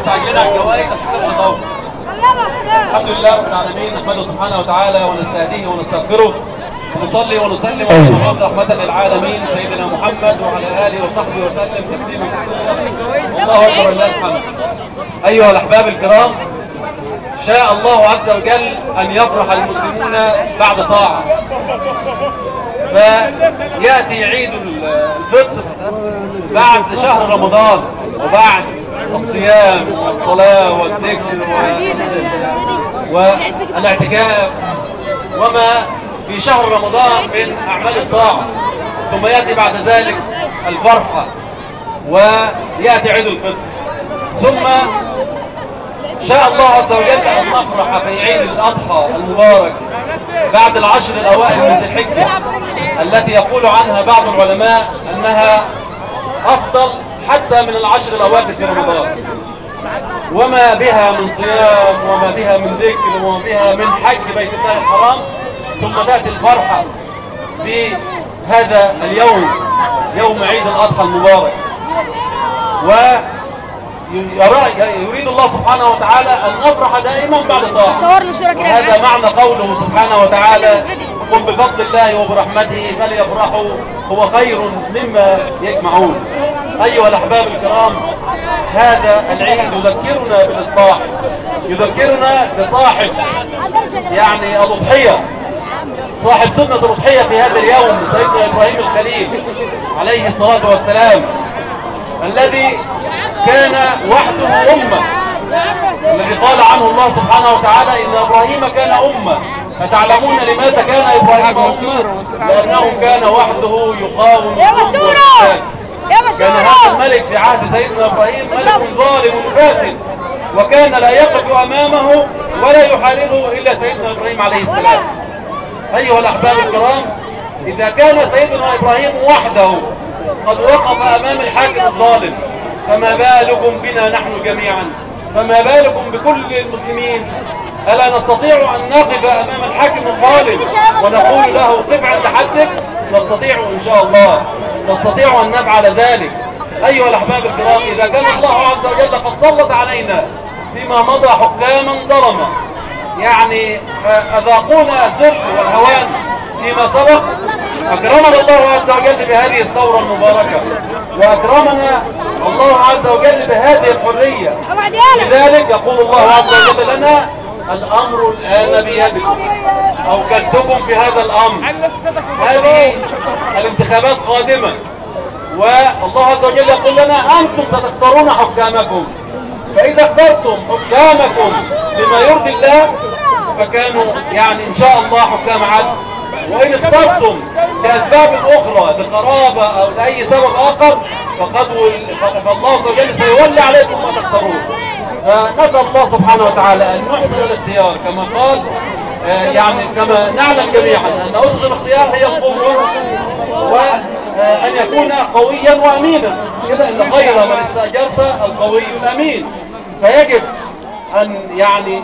مستعجلين على الجوائز عشان كده مش هطول. الحمد لله رب العالمين، نحمده سبحانه وتعالى ونستهديه ونستغفره ونصلي ونسلم على المبعوث رحمة للعالمين سيدنا محمد وعلى آله وصحبه وسلم تسليما كثيرا. الله أكبر ولله الحمد. أيها الأحباب الكرام، شاء الله عز وجل أن يفرح المسلمون بعد طاعة، فيأتي عيد الفطر بعد شهر رمضان وبعد الصيام والصلاة والذكر والاعتكاف وما في شهر رمضان من أعمال الطاعة، ثم يأتي بعد ذلك الفرحة ويأتي عيد الفطر، ثم شاء الله عز وجل أن نفرح في عيد الأضحى المبارك بعد العشر الأوائل من ذي الحجة التي يقول عنها بعض العلماء أنها أفضل حتى من العشر الأواخر في رمضان، وما بها من صيام وما بها من ذكر وما بها من حج بيت الله الحرام، ثم تأتي الفرحة في هذا اليوم يوم عيد الأضحى المبارك. ويريد الله سبحانه وتعالى أن نفرح دائما بعد طاعة، وهذا معنى قوله سبحانه وتعالى: قل بفضل الله وبرحمته فليفرحوا هو خير مما يجمعون. أيها الأحباب الكرام، هذا العيد يذكرنا بالإصلاح، يذكرنا بصاحب يعني الأضحية، صاحب سنة الأضحية في هذا اليوم سيدنا إبراهيم الخليل عليه الصلاة والسلام، الذي كان وحده أمة، الذي قال عنه الله سبحانه وتعالى: إن إبراهيم كان أمة. فتعلمون لماذا كان إبراهيم أمة؟ لأنه كان وحده يقاوم الظلم والفساد. كان هذا الملك في عهد سيدنا إبراهيم ملك ظالم فاسد، وكان لا يقف أمامه ولا يحاربه إلا سيدنا إبراهيم عليه السلام. أيها الأحباب الكرام، إذا كان سيدنا إبراهيم وحده قد وقف أمام الحاكم الظالم، فما بالكم بنا نحن جميعا؟ فما بالكم بكل المسلمين؟ ألا نستطيع أن نقف أمام الحاكم الظالم ونقول له قف عند حدك؟ نستطيع إن شاء الله، نستطيع أن نفعل ذلك. أيها الأحباب الكرام، إذا كان الله عز وجل قد سلط علينا فيما مضى حكاما ظلمة، يعني أذاقونا الذل والهوان فيما سبق، أكرمنا الله عز وجل بهذه الثورة المباركة، وأكرمنا الله عز وجل بهذه الحرية. لذلك يقول الله عز وجل لنا: الأمر الآن بيدكم، أوكلتكم في هذا الأمر. هذه الانتخابات قادمة، والله عز وجل يقول لنا: أنتم ستختارون حكامكم، فإذا اخترتم حكامكم بما يرضي الله فكانوا يعني إن شاء الله حكام عدل، وإن اخترتم لأسباب أخرى، لقرابة أو لأي سبب آخر، فالله عز وجل سيولي عليكم ما تختارون. فنسأل الله سبحانه وتعالى أن نحسن الاختيار كما قال، يعني كما نعلم جميعا أن أسس الاختيار هي القوة، وأن يكون قويا وأمينا، مش كده؟ إن خير من استأجرت القوي الأمين. فيجب أن يعني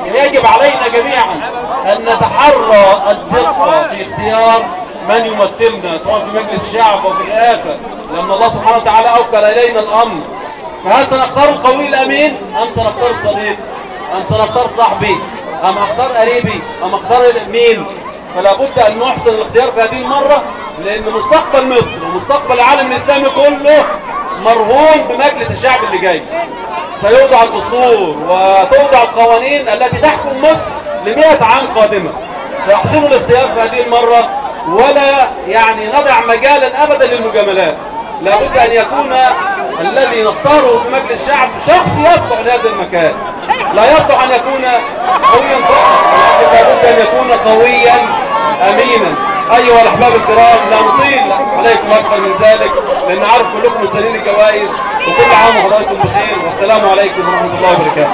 يجب علينا جميعا أن نتحرى الدقة في اختيار من يمثلنا سواء في مجلس الشعب أو في الرئاسة، لأن الله سبحانه وتعالى أوكل إلينا الأمر. فهل سنختار القوي الأمين أم سنختار الصديق أم سنختار صاحبي أم أختار قريبي أم أختار مين؟ فلا بد أن نحسن الاختيار في هذه المرة، لأن مستقبل مصر ومستقبل العالم الإسلامي كله مرهون بمجلس الشعب اللي جاي. سيوضع الدستور وتوضع القوانين التي تحكم مصر ل100 عام قادمة، فاحسنوا الاختيار في هذه المرة، ولا يعني نضع مجالا أبدا للمجاملات. لابد أن يكون الذي نختاره في مجلس الشعب شخص يصلح لهذا المكان، لا يصلح أن يكون قويا فقط، ولكن لابد أن يكون قويا أمينا. أيها الأحباب الكرام، لا نطيل عليكم أكثر من ذلك، لأن عارف كلكم مستنيين الجوائز، وكل عام وحضراتكم بخير، والسلام عليكم ورحمة الله وبركاته.